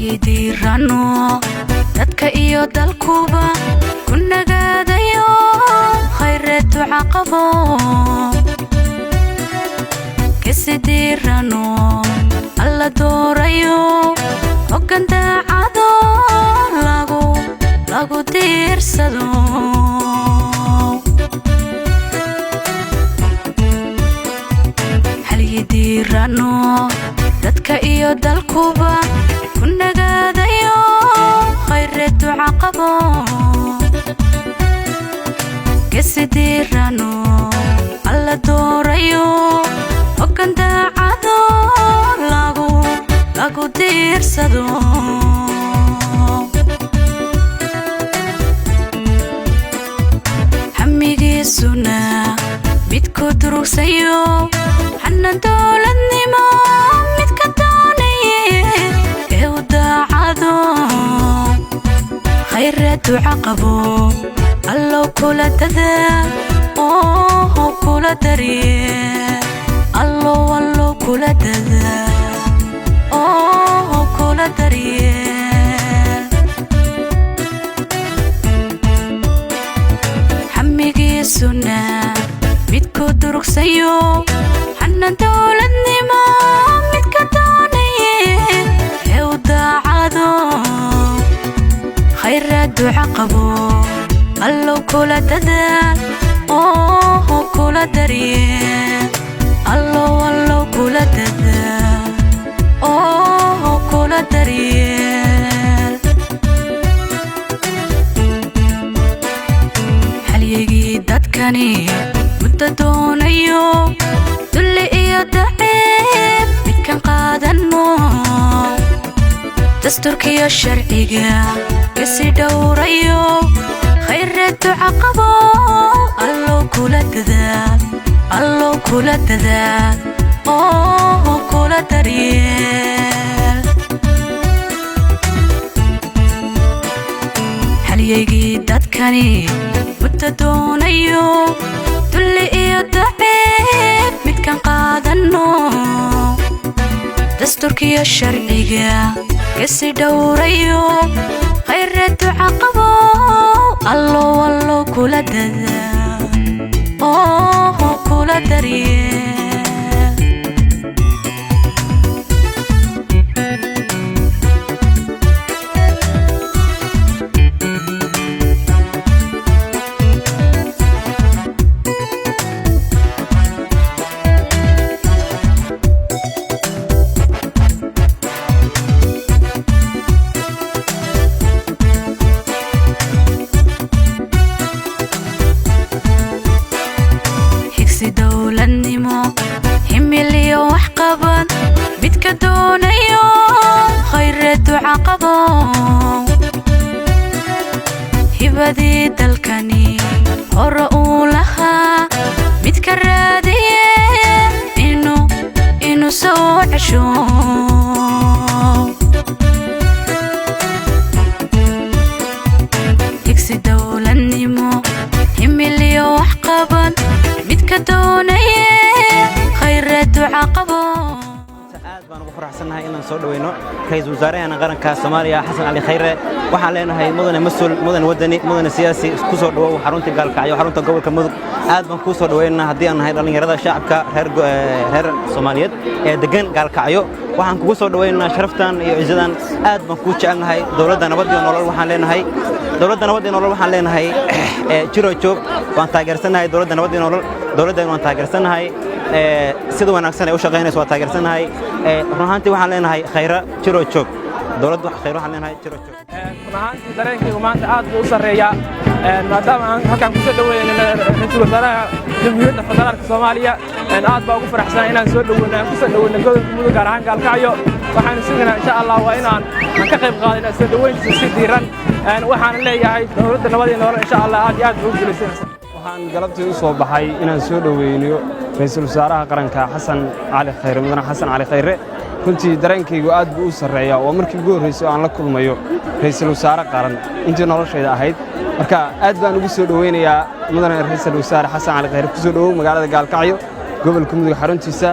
halyidiirano dadka iyo dalkuba ku nagaadayo khayreetu caqabo kasidiirano alla doorayo hoggaan daacado lagu diirsado halyidiirano dadka iyo dalkuba ku nagaadayo khayreetu caqabo kasidiirano alla doorayo hoggaan daacado lagu diirsado hamigiisuna midku durugsayo xanan dowladnimo midka doonaye ee u daacado khayreetu caqabo allow kula dadaal oo kula daryeel allow kula dadaal oo kula daryeel hamigiisuna midku durugsayo xanan dowladnimo midka doonaye ee u daacado khayreetu caqabo allow kula dadaal oo kula daryeel allow kula dadaal oo kula daryeel halyigii dadkani muddo doonayo dulli iyo daciib midkan qaadano dastuurkiyo sharciga kasi dhowrayo khayreetu caqabo allow kula dadaal oo kula daryeel halyigii dadkani muddo doonayo dulli iyo daciib midkan qaadano dastuurkiyo sharciga kasi dhowrayo khayreetu caqabo allow kula dadaal oo kula daryeel dowladnimo himiliyo wax qaban midka doonayo khayreetu caqabo hibadii dalkani hore uu lahaa midka raadiye inuu soo cesho higsi dowladnimo himiliyo wax qaban midka doonaye khayreetu caqabo aad baan ugu faraxsanahay inaan soo dhaweyno ra'iisul wasaaraha qaranka Soomaaliya Xasan Ali Khayre waxaan leenahay mudane mas'uul mudane wadani mudane siyaasi isku soo dhawow xarunta Gaalkacyo xarunta gobolka Mudug aad baan ku soo dhaweynaa hadii aan nahay dhalinyarada shacabka reer Soomaaliyeed ee degan Gaalkacyo waxaan kugu soo dhaweynaa sharaftan iyo ciidadan aad baan ku jecelahay dawladda nabad iyo nolol waxaan leenahay dawladda nabad iyo nolol waxaan leenahay jiro joog waan taageersanahay dawladda nabad iyo nolol dawladda waan taageersanahay sida wanaagsan ay u shaqeynayso waa taageersanahay ruuxantii waxaan leenahay khayra jiro joog dawladdu khayra waxaan leenahay jiro joog ruuxantii dareenkaygu maanta aad buu u sareeyaa maadaama aan halkaan ku soo dhaweeyay ra'iisul wasaaraha jamhuuriyadda federaalka Soomaaliya aad baan ugu faraxsanahay inaan soo dhaweeyay ku soo dhaweeyay gobolka Mudug gaar ahaan Gaalkacyo waxaan sugnaa insha Allah waa inaan ka qayb qaadano soo dhaweynta si diiran waxaan leeyahay dawladda nabad iyo nolol insha Allah aad iyo aad ugu guuleysanaysaa waxaan galabtii u soo baxay inaan soo dhaweynayo ra'iisul wasaaraha qaranka Xasan Ali Khayre mudane Xasan Ali Khayre runtii dareenkaygu aad buu u sareeyaa oo markii ugu horeysay aan la kulmayo ra'iisul wasaare qaran intii noloshayda ahayd marka aad baan ugu soo dhaweynayaa mudane ra'iisul wasaare Xasan Ali Khayre ku soo dhawow magaalada Gaalkacyo gobolka Mudug xaruntiisa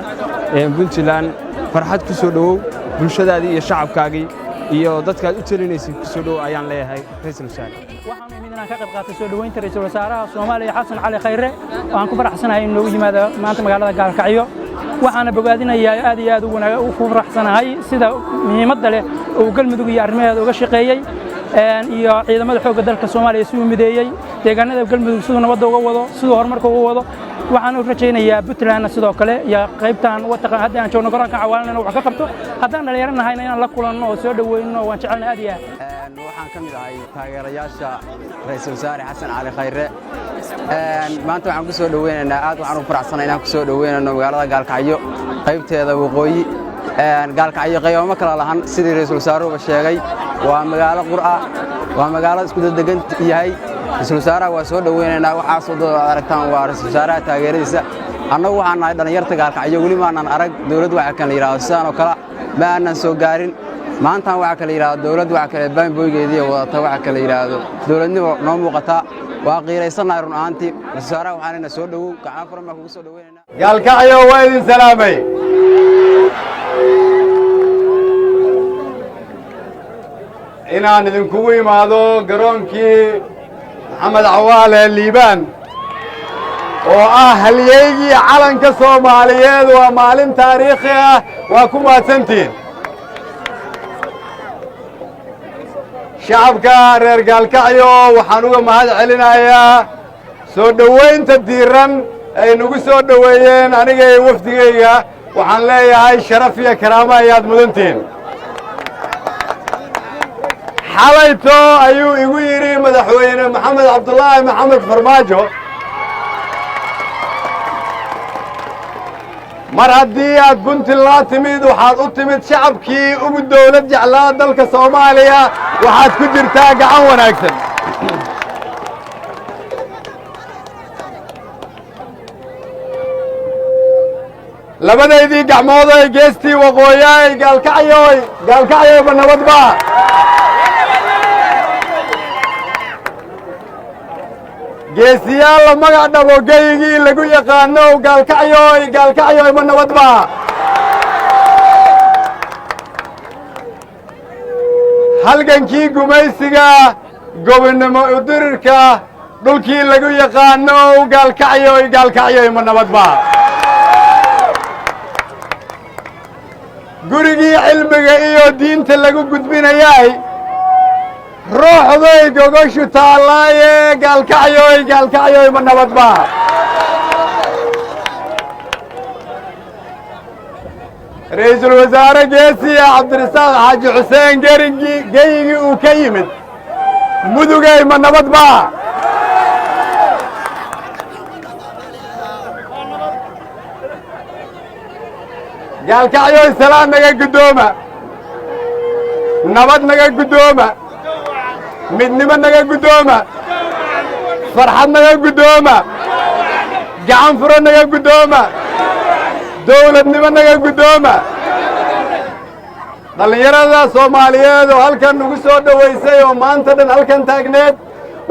Puntland farxad ku soo dhawow bulshadaadii iyo shacabkaagii iyo dadkaad u talinaysay ku soo dhow ayaan leeyahay ra'iisul wasaare. waxaan imid inaan ka qayb qaato soo dhaweynta ra'iisul wasaaraha Soomaaliya Xasan Cali Khayre waxaan ku faraxsanahay inuu yimaado maanta magaalada Gaalkacyo waxaana bogaadinayaa aad iyo aad ugu faraxsanahay sida muhiimadda leh oo galmudug iyo arrimaheeda uga shaqeeyay iyo ciidamada xoogga dalka Soomaaliya si uu mideeyay deegaanada galmudug sidoo nabadda uga wado sidoo horumarka uga wado waxaan u rajaynayaa Puntland sidoo kale iyo qaybtan waddanka hadda aan joogno garoonka Cawaalana wax ka qabto haddaan dhalinyaranahay inaan la kulanno oo soo dhaweyno waan jecelnahay aad iyo aad waxaan ka mid ahay taageerayaasha ra'iisul wasaare Xasan Cali Khayre maanta waxaan ku soo dhaweynaynaa aad waxaan u faraxsanahay inaan ku soo dhaweynayno magaalada Gaalkacyo qaybteeda waqooyi Gaalkacyo qaybo kala lahan sidii ra'iisul wasaaruhu sheegay waa magaalo qur'a waa magaalo isku degan yahay ra'iisul wasaaraha waa soo dhaweynaynaa waxa soo dad aragtaan waa ra'iisul wasaaraha taageeradiisa annagu waxaan nahay dhalinyarta Gaalkacyo wali ma aanan arag dawlad waxa kan la yiraahdo sidaan oo kale ma aanan soo gaarin maanta waxa kale yiraahdo dawlad waxa kale baanboygeedii wadata waxa kale yiraahdo dawladnimo noo muuqata waa qiireysanahay run ahaantii ra'iisul wasaaraha waxaan soo dhawow gacan furan ma kugu soo dhaweynaynaa Gaalkacyo waa idin salaamay inaan idinkugu imaado garoonkii Maxamed Cawaale Liibaan oo ah halyeygii calanka Soomaaliyeed waa maalin taariikhi ah waa ku mahadsantiin shacabka reer Gaalkacyo waxaan uga mahad celinayaa soo dhaweynta diiran ay nagu soo dhaweeyeen aniga iyo wafdigayga waxaan leeyahay sharaf iyo karaamo ayaad mudantiin xalayto ayuu igu yiri madaxweyne Maxamed Cabdullaahi Maxamed Farmaajo mar haddii aad Puntland timid waxaad u timid shacabkii ugu dawlad jeclaa dalka Soomaaliya waxaad ku jirtaa gacan wanaagsan labadaydii gacmood ay geestii waqooyi Gaalkacyo ba nabadba geesiyaal magac dhabo geygii lagu yaqaano Gaalkacyo ma nabadba halgankii gumaysiga gobonnimo u dirirka dhulkii lagu yaqaano Gaalkacyo ma nabadba gurigii cilmiga iyo diinta lagu gudbinayay ruuxday gogoshu taalaaye Gaalkacyo ma nabadba ra'iisul wasaare geesi Cabdirasaaq Xaaji Xuseen geygii uu ka yimid mudugay ma nabadba Gaalkacyo salaam naga gudooma nabad naga gudooma midnimo naga gudooma farxad naga gudooma gacan furo naga gudooma dawladnimo naga gudooma dhalinyarada Soomaaliyeed oo halkan ugu soo dhaweysay oo maanta dhan halkan taagneed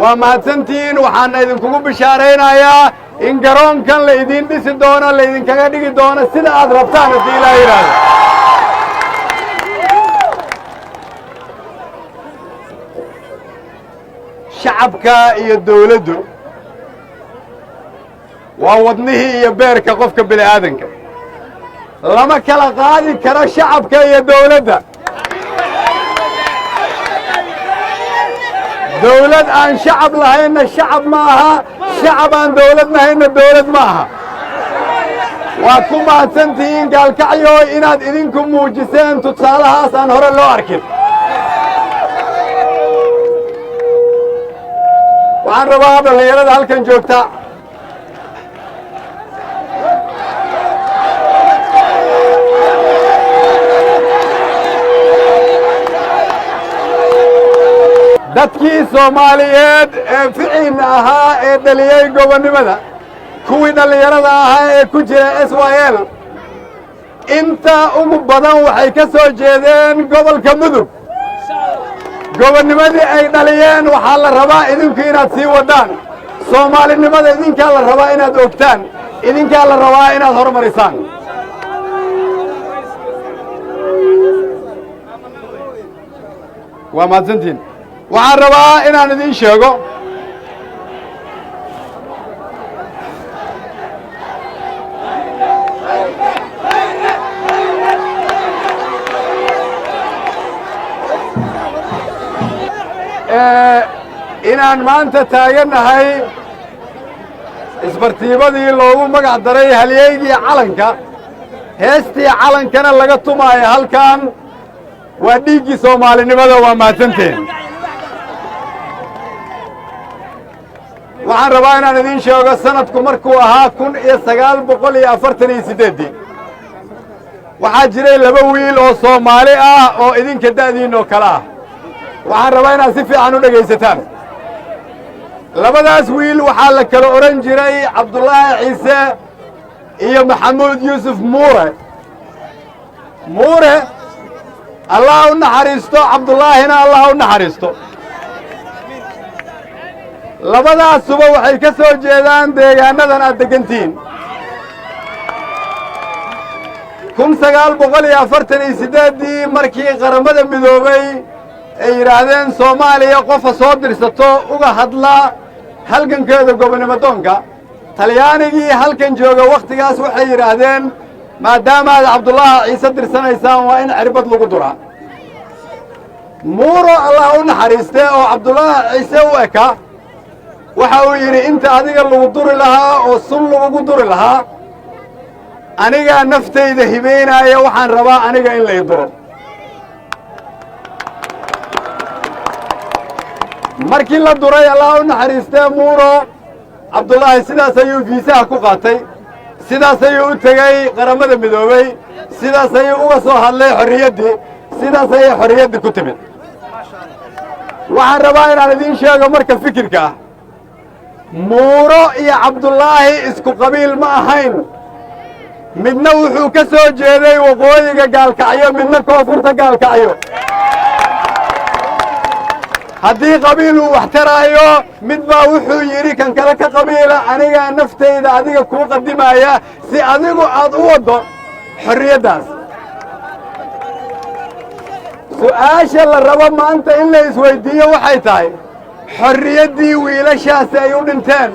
waa mahadsantiin waxaan idinkugu bishaaraynayaa in garoonkan la idin dhisi doono la idinkaga dhigi doono sida aad rabtaan haddii Ilaahay yiraahdo shacabka iyo dawladdu waa wadnihii iyo beerka qofka bini'aadanka lama kala qaadi karo shacabka iyo dawladda dawlad aan shacab lahayna shacab ma aha shacab aan dawlad lahayna dawlad ma aha waad ku mahadsantihiin Gaalkacyo inaad idinku muujiseen tusaalahaas aan hore loo arkin waxaan rabaa dhalinyarada halkan joogta dadkii Soomaaliyeed ee ficiina ahaa ee dhaliyay gobonnimada kuwii dhalinyarada ahaa ee ku jira SYL inta ugu badan waxay ka soo jeedeen gobolka Mudug gobonnimadii ay dhaliyeen waxaa la rabaa idinku inaad sii wadaan Soomaalinimada idinkaa la rabaa inaad ogtaan idinkaa la rabaa inaad horumarisaan waa mahadsantiin waxaan rabaa inaan idiin sheego inaan maanta taagannahay isbartiibadii loogu magac daray halyeygii calanka heestii calankana laga tumaayo halkan waa dhiiggii soomaalinimada waa mahadsanteen waxaan rabaa inaan idiin sheego sanadku markuu ahaa 1948 waxaa jiray 2 wiil oo Soomaali ah oo idinka da'diinoo kale ah waxaan rabaa inaad si fiican u dhegaysataan labadaas wiil waxaa la kala oran jiray Cabdullaahi Ciise iyo Maxamuud Yuusuf Muure Allah u naxariisto Cabdullaahina Allah u naxariisto labadaasuba waxay ka soo jeedaan deegaanadan aad degantiin 1948 markii qaramada midoobay ay yiraahdeen Soomaaliya qofa soo dirsato uga hadla halgankeeda gobonimo doonka Talyaanigii halkan jooga waqtigaas waxay yiraahdeen maadaama aad Cabdullaahi Ciise dirsanaysaan waa in cirbad lagu duraa Muuro Allah u naxariistay oo Cabdullaahi Ciise u eka waxa uu yiri inta adiga lagu duri lahaa oo sun lagu duri lahaa aniga naftayda hibeynaya waxaan rabaa aniga in la duro markii la duray Allah u naxariistay Muuro Cabdullaahi sidaas ayuu fiisaha ku qaatay sidaas ayuu u tagay qaramada midoobay sidaas ayuu uga soo hadlay xorriyaddii sidaas ayay xorriyaddii ku timid waxaan rabaa inaan idiin sheego marka fikirka Muuro iyo Cabdullaahi isku qabiil ma ahayn midna wuxuu ka soo jeeday waqooyiga Gaalkacyo midna koonfurta Gaalkacyo haddii qabiil uu wax taraayo mid baa wuxuu yidhi kan kale ka qabiila aniga naftayda adiga kuu qadimaya si adigu aad u waddo xorriyaddaas su'aasha la rabo maanta in la isweydiiyo waxay tahay xorriyaddii wiilashaasi ay u dhinteen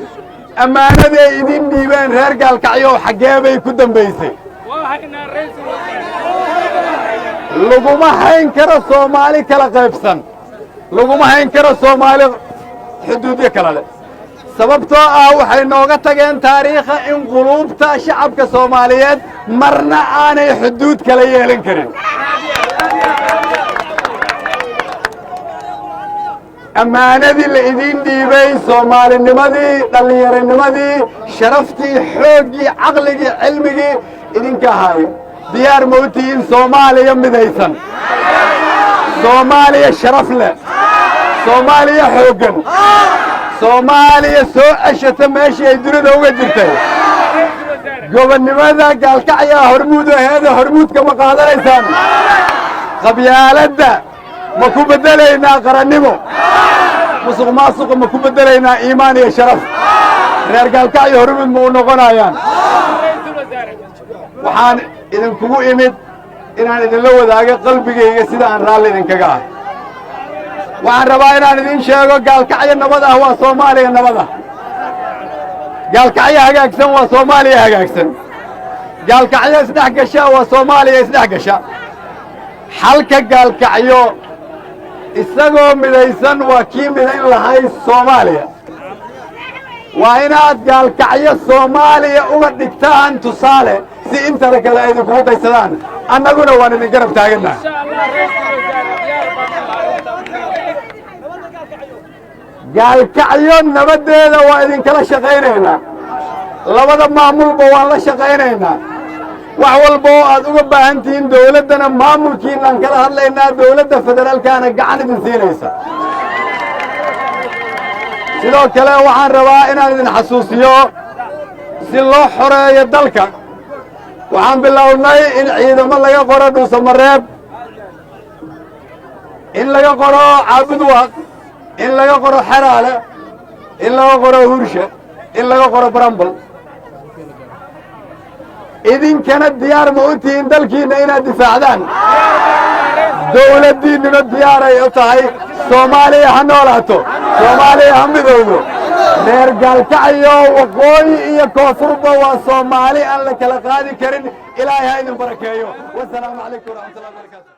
ammaanadii ay idin dhiibeen reer Gaalkacyo xaggee bay ku dambaysay laguma hayn karo Soomaali kala qaybsan laguma hayn karo Soomaali xuduudyo kala leh sababtoo ah waxay nooga tageen taariikha in quluubta shacabka Soomaaliyeed marna aanay xuduud kala yeelan karin ammaanadii la idin dhiibay Soomaalinimadii dhallinyaranimadii sharaftii xooggii caqligii cilmigii idinka ahaay diyaar ma u tihiin Soomaaliya midaysan Soomaaliya sharaf leh Soomaaliya xooggan Soomaaliya soo ceshata meeshii ay dunida uga jirtay gobonnimada Gaalkacyo hormuud aheeda hormuudka ma qaadanaysaan qabyaaladda ma ku bedelaynaa qarannimo musuq maasuqa ma ku bedelaynaa iimaan iyo sharaf reer Gaalkacyo hormuud ma u noqonayaan waxaan idinkugu imid inaan idinla wadaago qalbigayga sida aan raalli idinkaga ah waxaan rabaa inaan idin sheego Gaalkacyo nabad ah waa Soomaaliya nabad ah Gaalkacyo hagaagsan waa Soomaaliya hagaagsan Gaalkacyo isdhex gasha waa Soomaaliya isdhex gasha xalka Gaalkacyo isagoo midaysan waa kii midayn lahay Soomaaliya waa inaad Gaalkacyo Soomaaliya uga dhigtaan tusaale si inta kale ay idinku daysadaan annaguna waan idin garab taagannahay Gaalkacyo nabadeeda waa idinkala shaqaynaynaa labada maamulba waan la shaqaynaynaa wax walba oo aad uga baahan tihiin dawladdana maamulkiinaan kala hadlaynaa dawladda federaalkaana gacan idin siinaysa sidoo kale waxaan rabaa inaan idin xasuusiyo si loo xoreeyo dalka waxaan bilownay in ciidamo laga qoro Dhuusamareeb in laga qoro Caabudwaaq in laga qoro Xeraale in laga qoro Hurshe in laga qoro Barambal idinkana diyaar ma u tihiin dalkiina inaad difaacdaan dowladdiinnuna diyaaray u tahay soomaaliya ha noolaato soomaaliya ha midowdo reer gaalkacyo waqooyi iyo koonfurba waa soomaali aan la kala qaadi karin ilaahay ha idin barakeeyo wasalaamu calaykum waraxmatullahi wabarakaatu